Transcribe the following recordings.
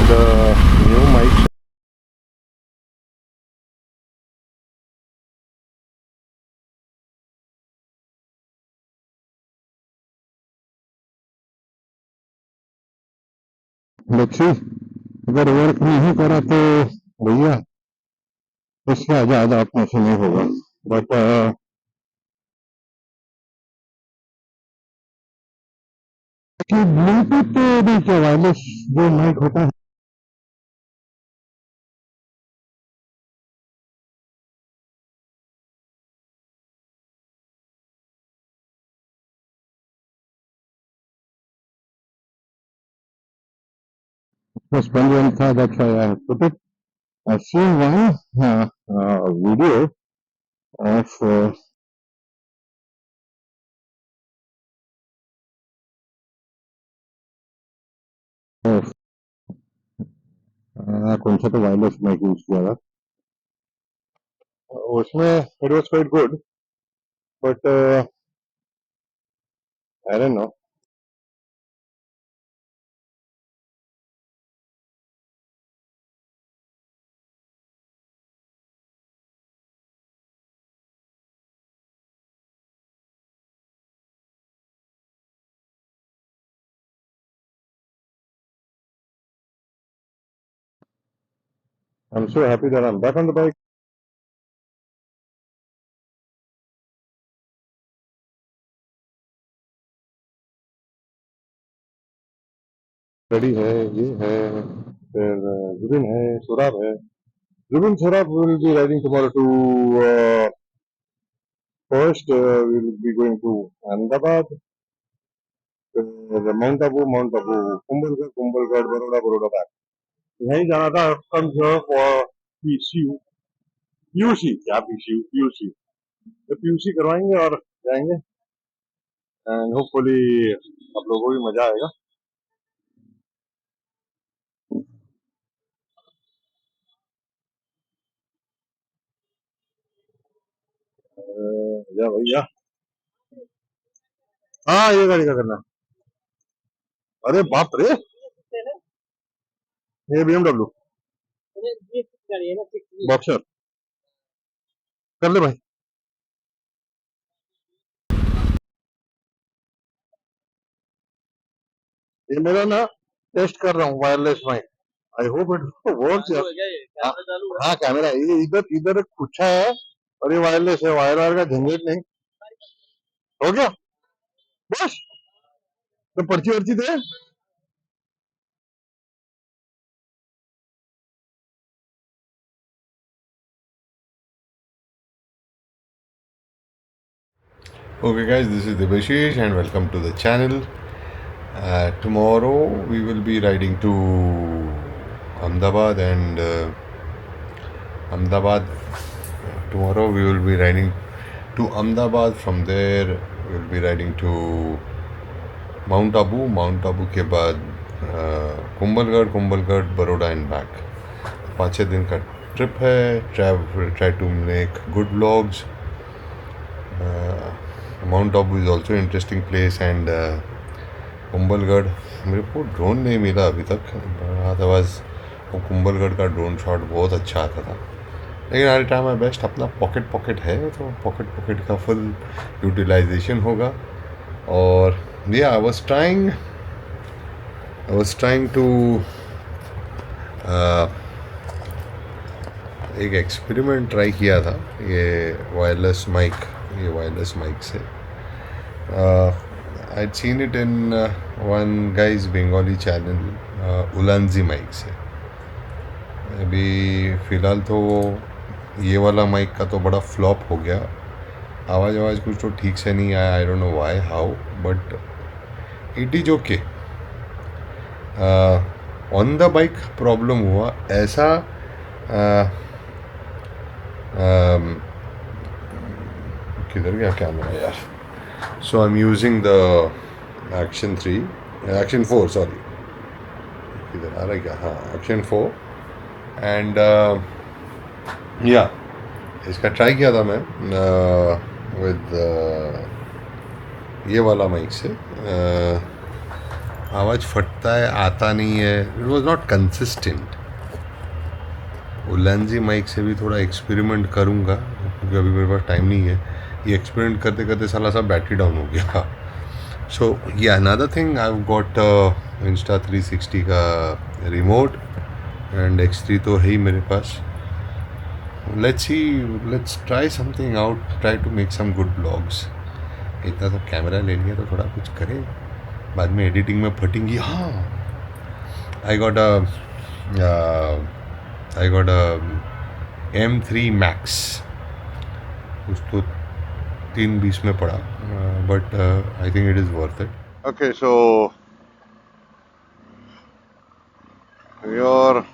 new mics. Let's see. अगर work नहीं करा तो भैया इससे ज़्यादा अपने से नहीं होगा. बट ब्लूटूथ तो नहीं क्या वायरलेस जो माइक होता है उसमें स्पेंड वन था. That's why I put it. I seen one video of कौन सा तो वायरलेस माइक यूज किया था उसमें. It was quite good but I don't know. I am so happy that I am back on the bike. Ready है, ये है, फिर जुबिन है, सुराब है. Zubin Saurabh will be riding tomorrow to first will be going to Ahmedabad, फिर माउंट आबू, कुंभलगढ़, कुंभलगढ़, बरोड़ा, बरोड़ा बैक. यहीं जाना था. कम फॉर पीसीयू, पीयूसी, क्या पीसीयू, पीयूसी. तो पीयूसी करवाएंगे और जाएंगे एंड होपफुली आप लोगों को भी मजा आएगा. या भैया. हाँ, ये गाड़ी का करना. अरे बाप रे, ये BMW बॉक्सर. कर ले भाई. ये मेरा ना टेस्ट कर रहा हूँ wireless mic. I hope it works. हाँ, हाँ, कैमरा ये इधर इधर एक कुछ है और ये वायरलेस है. वायर वायर का झंझट नहीं. हो गया बस. तो पर्ची virtue they. Okay guys, this is Debashish and welcome to the channel. Tomorrow we will be riding to Ahmedabad and Ahmedabad. Tomorrow we will be riding to Ahmedabad. From there we will be riding to Mount Abu. Mount Abu के बाद Kumbhalgarh, Kumbhalgarh, Baroda and back. 5-6 दिन का trip है. Try to make good vlogs. Mount Abu is also an interesting place and Kumbhalgarh मेरे को drone नहीं मिला अभी तक. अदरवाइज वो कुंभलगढ़ का ड्रोन शॉट बहुत अच्छा आता था. लेकिन आई ट्राई माई बेस्ट. अपना पॉकेट है तो पॉकेट का फुल यूटिलाइजेशन होगा. और ये आई वाज ट्राइंग टू एक एक्सपेरिमेंट ट्राई किया था ये वायरलेस माइक से. I'd seen it in one guy's Bengali channel, उलानजी माइक से. अभी फ़िलहाल तो ये वाला माइक का तो बड़ा फ्लॉप हो गया. आवाज़ कुछ तो ठीक से नहीं आया. आई don't know why how but it is okay. On the bike problem हुआ ऐसा. किधर गया कैमरा यार. So I'm using the Action 4 sorry. किधर आ रहा है क्या. हाँ, Action 4 and इसका ट्राई किया था मैं विद ये वाला माइक से. आवाज़ फटता है, आता नहीं है. It was not consistent. उल्लानजी माइक से भी थोड़ा एक्सपेरिमेंट करूँगा क्योंकि अभी मेरे पास टाइम नहीं है. ये एक्सपेरिमेंट करते करते साला सब बैटरी डाउन हो गया. सो ये another thing I got insta 360 का रिमोट एंड X3 तो है ही मेरे पास. Let's see, let's try something out, try to make some good blogs. इतना सब कैमरा ले लिया तो थोड़ा कुछ करें, बाद में एडिटिंग में फटेंगी. हाँ, I got a M3 Max. कुछ तो 320 में पड़ा, but I think it is worth it. Okay, so we are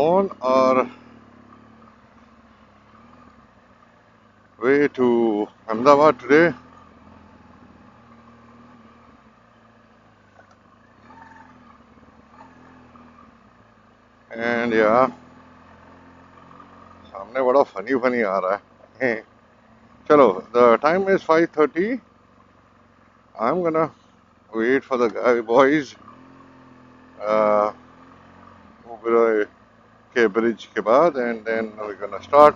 on our way to Ahmedabad today. And yeah, सामने बड़ा फनी फनी आ रहा है. चलो, the time is 5:30. I'm gonna wait for the guy boys uh, Oberoi के bridge के बाद, and then we're gonna start.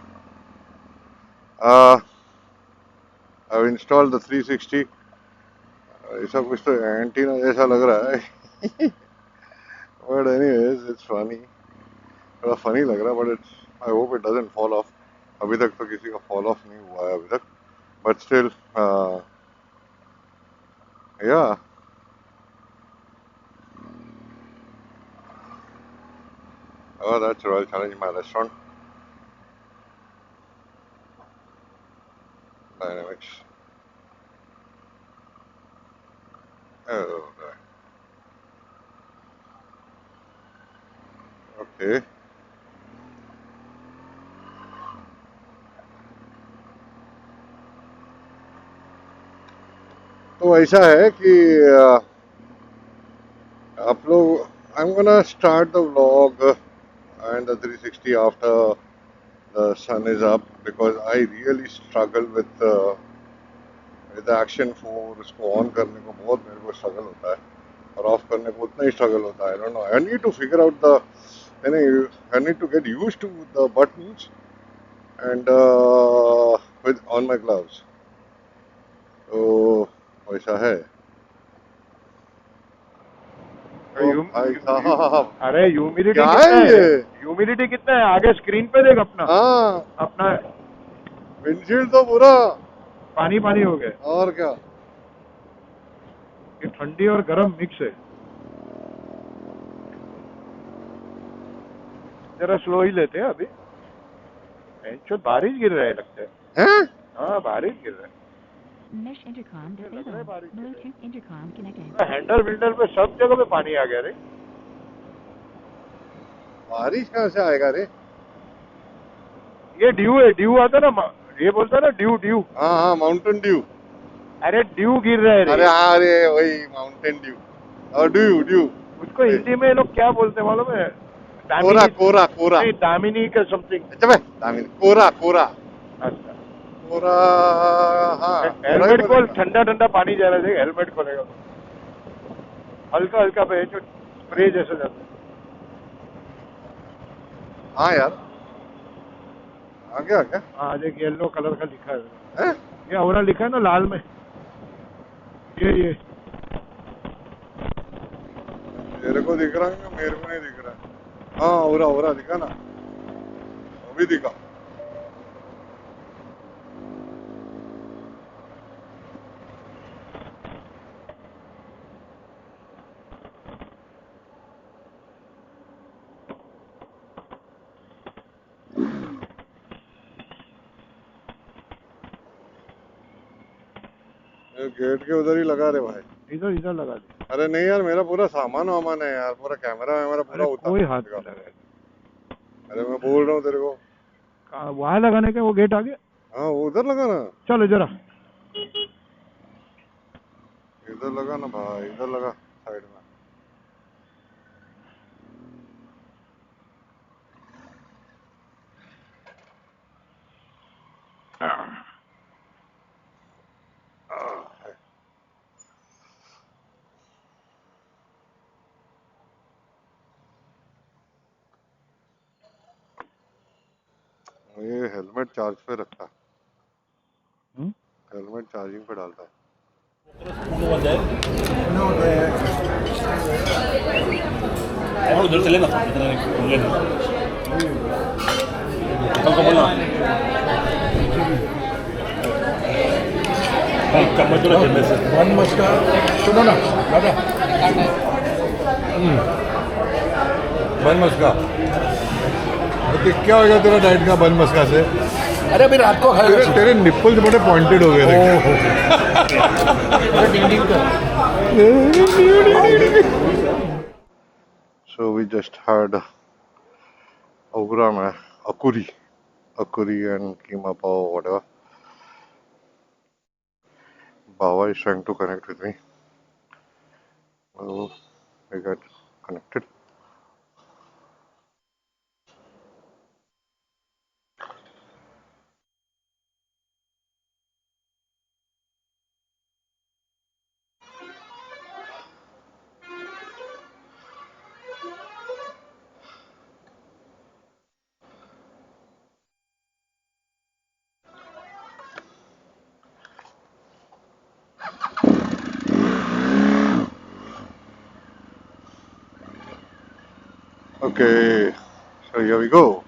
uh, I've installed the 360. ऐसा कुछ तो एंटीना जैसा लग रहा है. But anyways, it's funny. थोड़ा फनी लग रहा है, but it's, I hope it doesn't fall off. अभी तक तो किसी का fall off नहीं हुआ है अभी तक. But still, yeah. Oh, that's Royal Challenge, my restaurant. Dynamics. Oh, okay. तो ऐसा है कि आप लोग, I'm gonna start the vlog and the 360 after the sun is up, because I really struggle with the action 4. उसको on करने को बहुत मेरे को स्ट्रगल होता है, और ऑफ करने को उतना ही स्ट्रगल होता है. I don't know, I need to figure out the, I need to get used to the buttons and with on my gloves. तो वैसा है. ओ भाई साहब, अरे ह्यूमिडिटी क्या है कितना है? ये? ह्यूमिडिटी कितना है? आगे स्क्रीन पे देख अपना. हाँ, अपना विंडशील्ड तो पूरा पानी पानी हो गया. और क्या. ये ठंडी और गर्म मिक्स है. जरा स्लो ही लेते हैं अभी. जो बारिश गिर रहा है लगता है. हैं? हाँ, बारिश गिर रहा है. Mesh intercom लग रहा है disabled. बारिश गिर रहा Bluetooth intercom connected. है. हैंडल विंडल पे सब जगह पे पानी आ गया रे. बारिश कहाँ से आएगा रे? ये ड्यू है. ड्यू आता ना, ये बोलता ना ड्यू ड्यू. हाँ हाँ, माउंटेन ड्यू. अरे ड्यू गिर रहा है रे. अरे हाँ, अरे वही माउंटेन ड्यू. और ड्यू ड्यू उसको हिंदी में ये लोग क्या बोलते हैं मालूम है? कोरा कोरा कोरा. नहीं, दामिनी का समथिंग. अच्छा भाई, दामिनी कोरा कोरा अच्छा. कोरा. हाँ, कोरा ही हेलमेट खोल. बोलेगा. ठंडा ठंडा पानी जा रहा है. हेलमेट खोलेगा तो हल्का हल्का पे जो स्प्रे जैसा जाता है. हाँ यार, आ गया क्या? हाँ, देख येलो कलर का लिखा है. हैं? ये औरा लिखा है ना लाल में. ये तेरे को दिख रहा है, मेरे को नहीं दिख रहा है. हाँ, ओरा ओरा दिखा ना, अभी दिखा. गेट के उधर ही लगा रे भाई. इधर इधर लगा दे. अरे नहीं यार, मेरा पूरा सामान वामान है यार, पूरा कैमरा वैमरा पूरा अरे उतार कोई हाथ देगा. नहीं लगा. अरे मैं बोल रहा हूँ तेरे को. वहाँ लगाने का वो गेट आ गया. हाँ, वो उधर लगा ना, चलो जरा. इधर लगा ना भाई, इधर लगा साइड में. ये हेलमेट चार्ज पे रखता है, हम्म? हेलमेट चार्जिंग पे डालता है। और उधर चले ना इतना ले ना कल को बोलना कम तो रखे में से वन मस्का सुनो ना दादा बन मस्का, तो क्या होगा तेरा डाइट का बन मस्का से? अरे अभी रात को खाएगा तेरे निप्पल्स बड़े पॉइंटेड हो गए So we just had Ogra में akuri and keema pav, whatever. Baba is trying to connect with me. So we got connected. Okay, so here we go.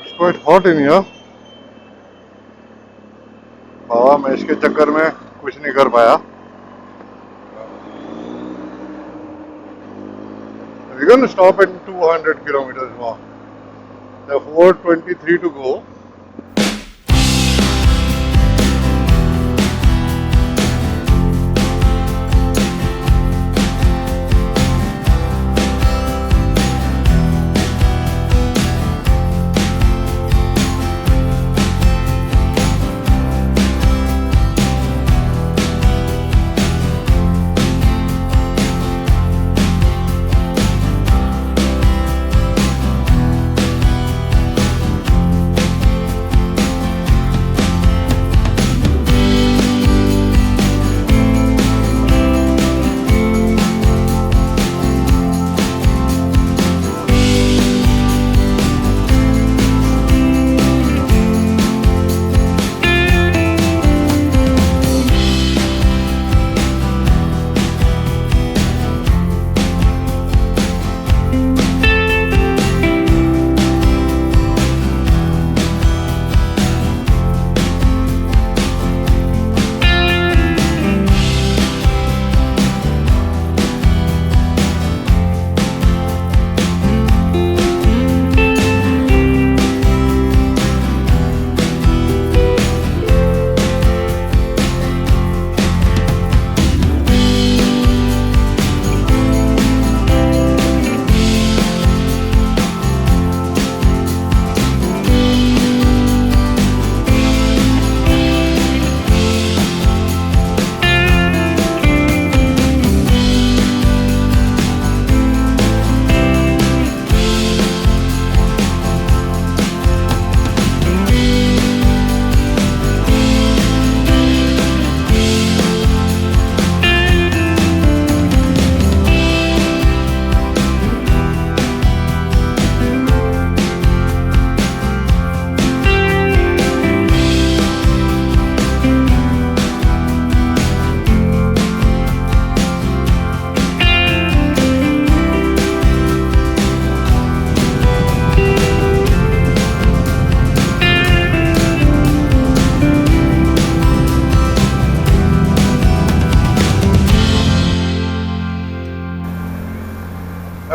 It's quite hot in here. बाबा मैं इसके चक्कर में कुछ नहीं कर पाया. We're going to stop at 200 kilometers more. The 423 to go.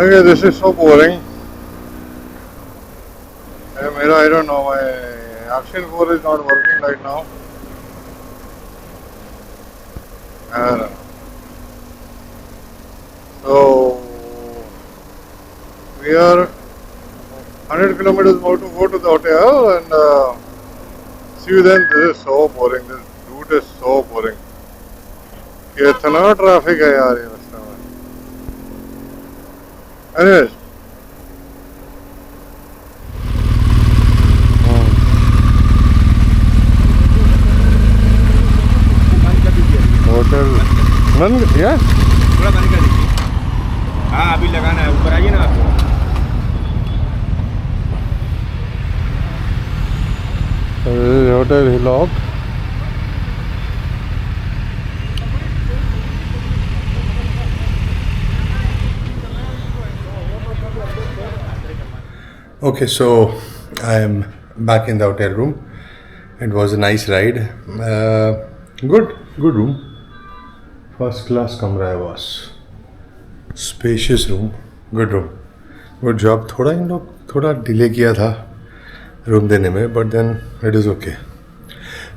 Okay, this is so boring. I don't know, my Action 4 is not working right now. I don't know. So, we are 100 kilometers more to go to the hotel and see you then. This is so boring. This route is so boring. कितना traffic है यार ये रास्ते में. Anyways. बंद या थोड़ा बंद कर दीजिए। हाँ अभी लगाना है, ऊपर आइए ना आप। Hotel hillock. Okay, so I am back in the hotel room. It was a nice ride. Good room. First class कमरा है boss. Spacious room. Good room. Good job. थोड़ा इन लोग थोड़ा डिले किया था रूम देने में, but then it is okay.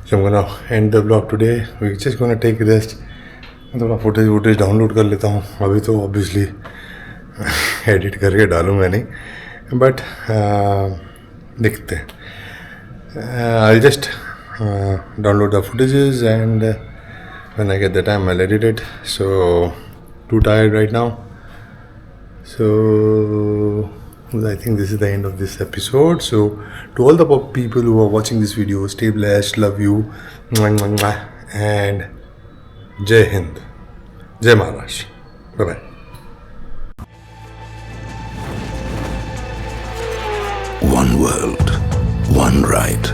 So I'm gonna end the vlog today. We're just gonna take a rest. थोड़ा फुटेज डाउनलोड कर लेता हूँ. अभी तो ऑब्वियसली एडिट करके डालूंगा नहीं, बट देखते हैं. I'll just download the footages and when I get the time I'll edit it. So too tired right now. So I think this is the end of this episode. So to all the people who are watching this video, stay blessed, love you, and Jai Hind, Jai Maharashtra. Bye bye. One world, one ride.